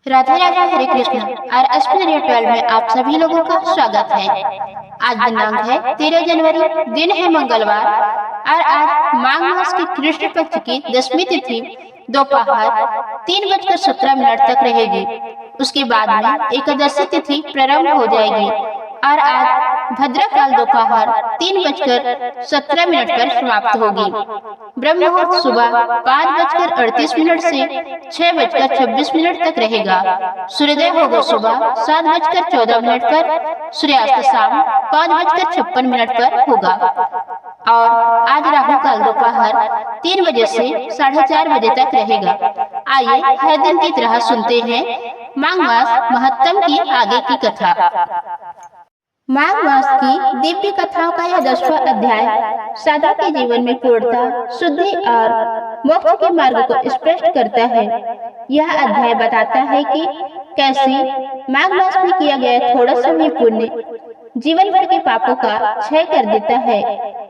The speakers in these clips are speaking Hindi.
राधे राधे हरे कृष्ण। और अश्विन रेडियो 12 में आप सभी लोगों का स्वागत है। आज दिनांक है 13 जनवरी, दिन है मंगलवार और आज माघ मास की कृष्ण पक्ष की 10वीं तिथि दोपहर 3:17 तक रहेगी। उसके बाद में एकादशी तिथि प्रारंभ हो जाएगी और आज भद्रकाल दोपहर 3:17 पर समाप्त होगी। ब्रह्म मुहूर्त सुबह 5:38 से 6:26 तक रहेगा। सूर्योदय होगा सुबह 7:14 पर, सूर्यास्त शाम 5:56 पर होगा। और आज राहु काल दोपहर 3 बजे से 4:30 बजे तक रहेगा। आइए हर दिन की तरह सुनते हैं माघ मास महत्तम की आगे की कथा। माघ मास की दिव्य कथाओं का यह 10वां अध्याय साधक के जीवन में पूर्णता, शुद्धि और मोक्ष के मार्ग को स्पष्ट करता है। यह अध्याय बताता है कि कैसे माघ मास में किया गया थोड़ा सा भी पुण्य जीवन भर के पापों का क्षय कर देता है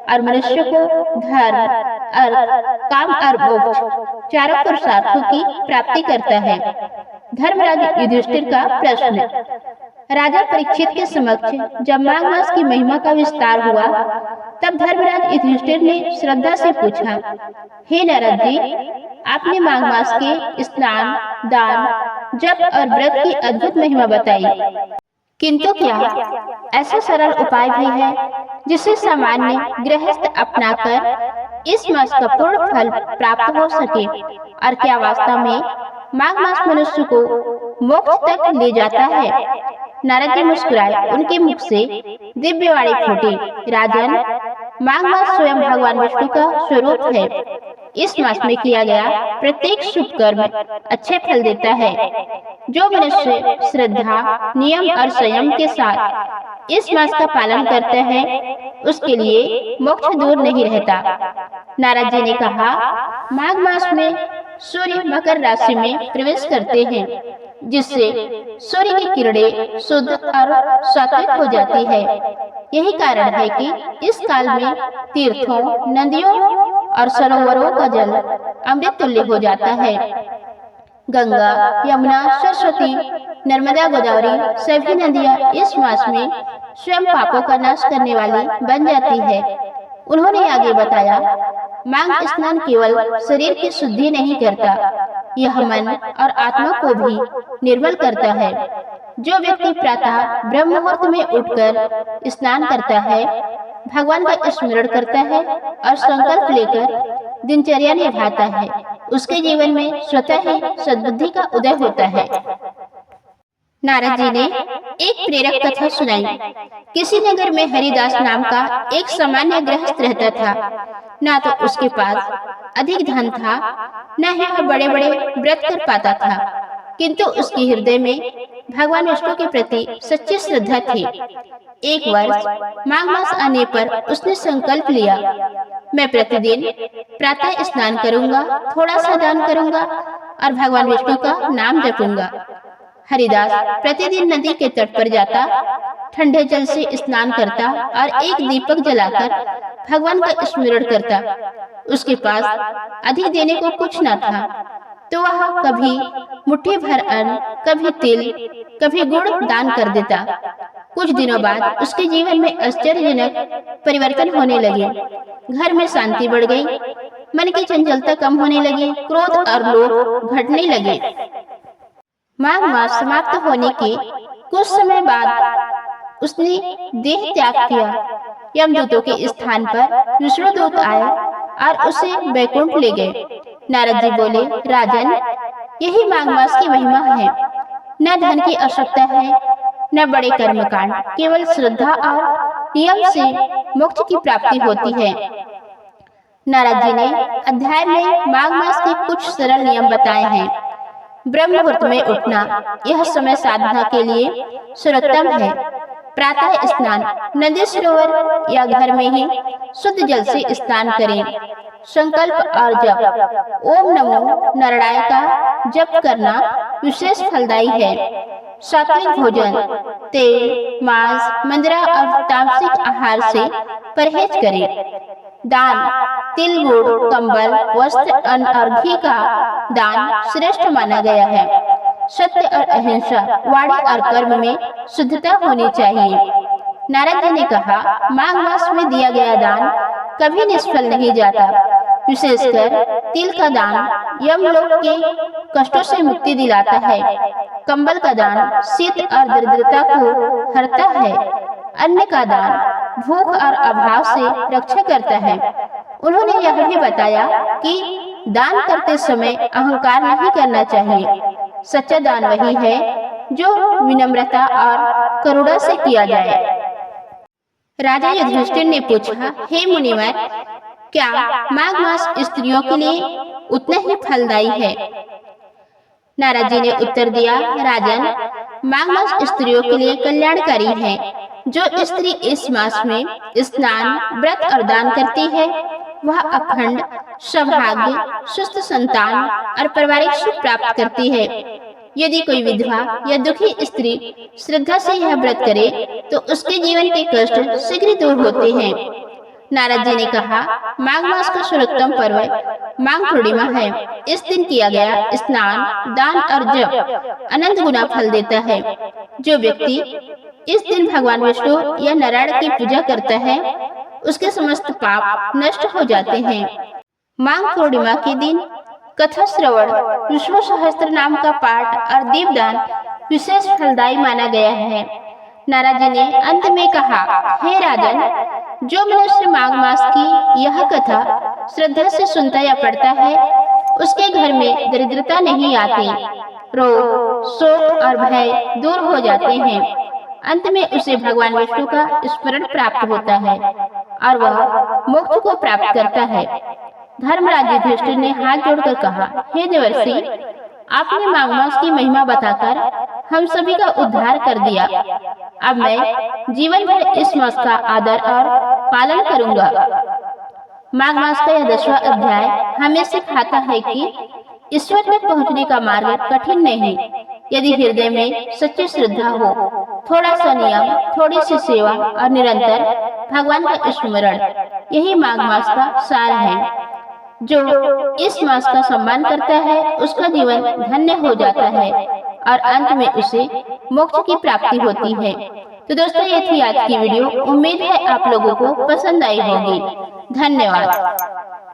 और मनुष्य को धर्म, अर्थ, काम और मोक्ष चारों पुरुषार्थों की प्राप्ति करता है। धर्मराज युधिष्ठिर का प्रश्न। राजा परीक्षित के समक्ष जब माघ मास की महिमा का विस्तार हुआ तब धर्मराज युधिष्ठिर ने श्रद्धा से पूछा, हे नारद जी, आपने माघ मास के स्नान, दान, जप और व्रत की अद्भुत महिमा बताई, किंतु क्या ऐसा सरल उपाय भी है जिसे सामान्य गृहस्थ अपनाकर इस मास का पूर्ण फल प्राप्त हो सके? और क्या वास्तव में माघ मास मनुष्य को मोक्ष तक ले जाता है? नारद जी मुस्कुराए। उनके मुख से दिव्यवाणी फूटी, राजन, माघ मास स्वयं भगवान विष्णु का स्वरूप है। इस मास में किया गया प्रत्येक शुभ कर्म अच्छे फल देता है। जो मनुष्य श्रद्धा, नियम और संयम के साथ इस मास का पालन करता है उसके लिए मोक्ष दूर नहीं रहता। नारद जी ने कहा, माघ मास में सूर्य मकर राशि में प्रवेश करते हैं जिससे सूर्य की किरणें शुद्ध और सात्विक हो जाती है। यही कारण है कि इस काल में तीर्थों, नदियों और सरोवरों का जल अमृत तुल्य हो जाता है। गंगा, यमुना, सरस्वती, नर्मदा, गोदावरी सभी नदियां इस मास में स्वयं पापों का नाश करने वाली बन जाती है। उन्होंने आगे बताया, माघ स्नान केवल शरीर की शुद्धि नहीं करता, यह मन और आत्मा को भी निर्मल करता है। जो व्यक्ति प्रातः ब्रह्म मुहूर्त में उठकर स्नान करता है, भगवान का स्मरण करता है और संकल्प लेकर दिनचर्या निभाता है, उसके जीवन में स्वतः ही सद्बुद्धि का उदय होता है। नारद जी ने एक प्रेरक कथा सुनाई। किसी नगर में हरिदास नाम का एक सामान्य गृहस्थ रहता था। ना तो उसके पास अधिक धन था, न ही वह बड़े बड़े व्रत कर पाता था, किंतु उसके हृदय में भगवान विष्णु के प्रति सच्ची श्रद्धा थी। एक वर्ष माघ मास आने पर उसने संकल्प लिया, मैं प्रतिदिन प्रातः स्नान करूंगा, थोड़ा सा दान करूंगा और भगवान विष्णु का नाम जपूंगा। हरिदास प्रतिदिन नदी के तट पर जाता, ठंडे जल से स्नान करता और एक दीपक जलाकर भगवान का स्मरण करता। उसके पास अधिक देने को कुछ न था, तो वह कभी मुट्ठी भर अन्न, कभी तिल, कभी गुड़ दान कर देता। कुछ दिनों बाद उसके जीवन में आश्चर्यजनक परिवर्तन होने लगे। घर में शांति बढ़ गई, मन की चंचलता कम होने लगी, क्रोध और लोभ घटने लगे। माघ मास समाप्त होने के कुछ समय बाद उसने देह त्याग किया। यमदूतों के स्थान पर विष्णुदूत आए और उसे वैकुंठ ले गए। नारद जी बोले, राजन, यही माघ मास की महिमा है। न धन की आवश्यकता है, न बड़े कर्मकांड, केवल श्रद्धा और नियम से मोक्ष की प्राप्ति होती है। नारद जी ने अध्याय में माघ मास के कुछ सरल नियम बताए हैं। ब्रह्म मुहूर्त में उठना, यह समय साधना के लिए सर्वोत्तम है। प्रातः स्नान, नदी, सरोवर या घर में ही शुद्ध जल से स्नान करें। संकल्प और जप, ओम नमो नारायण का जप करना विशेष फलदायी है। सात्विक भोजन, तेल, मांस, मंदिरा और तामसिक आहार से परहेज करें। दान, तिल, गुड़, कंबल, वस्त्र, अन्न और घी का दान श्रेष्ठ माना गया है। सत्य और अहिंसा, वाणी और कर्म में शुद्धता होनी चाहिए। नारद जी ने कहा, माघ मास में दिया गया दान कभी निष्फल नहीं जाता। विशेषकर तिल का दान यमलोक के कष्टों से मुक्ति दिलाता है। कंबल का दान शीत और दरिद्रता को हरता है। अन्न का दान भूख और अभाव से रक्षा करता है। उन्होंने यह भी बताया कि दान करते समय अहंकार नहीं करना चाहिए। सच्चा दान वही है जो विनम्रता और करुणा से किया जाए। राजा युधिष्ठिर ने पूछा, हे मुनिवर, क्या माघ मास स्त्रियों के लिए उतना ही फलदायी है? नारद जी ने उत्तर दिया, राजन, माघ मास स्त्रियों के लिए कल्याणकारी है। जो स्त्री इस मास में स्नान, व्रत और दान करती है, वह अखंड सौभाग्य, सुस्त संतान और पारिवारिक सुख प्राप्त करती है। यदि कोई विधवा या दुखी स्त्री श्रद्धा से यह व्रत करे तो उसके जीवन के कष्ट शीघ्र दूर होते हैं। नारद जी ने कहा, माघ मास का सर्वोत्तम पर्व माघ पूर्णिमा है। इस दिन किया गया स्नान, दान और जप अनंत गुना फल देता है। जो व्यक्ति इस दिन भगवान विष्णु या नारायण की पूजा करता है, उसके समस्त पाप नष्ट हो जाते हैं। माघ पूर्णिमा के दिन कथा श्रवण, विष्णु सहस्त्र नाम का पाठ और दीपदान विशेष फलदायी माना गया है। नारद जी ने अंत में कहा, हे राजन, जो मनुष्य माघ मास की यह कथा श्रद्धा से सुनता या पढ़ता है, उसके घर में दरिद्रता नहीं आती। रोग, शोक और भय दूर हो जाते हैं। अंत में उसे भगवान विष्णु का स्मरण प्राप्त होता है और वह मोक्ष को प्राप्त करता है। धर्मराज युधिष्ठिर ने हाथ जोड़कर कहा, हे देवर्षि, आपने माघ मास की महिमा बताकर हम सभी का उद्धार कर दिया। अब मैं जीवन भर इस मास का आदर और पालन करूंगा। माघ मास का यह 10वां अध्याय हमें सिखाता है कि ईश्वर तक पहुंचने का मार्ग कठिन नहीं, यदि हृदय में सच्ची श्रद्धा हो, थोड़ा सा नियम, थोड़ी सी सेवा और निरंतर भगवान का स्मरण, यही माघ मास का सार है। जो इस मास का सम्मान करता है, उसका जीवन धन्य हो जाता है और अंत में उसे मोक्ष की प्राप्ति होती है। तो दोस्तों, ये थी आज की वीडियो। उम्मीद है आप लोगों को पसंद आई होगी। धन्यवाद।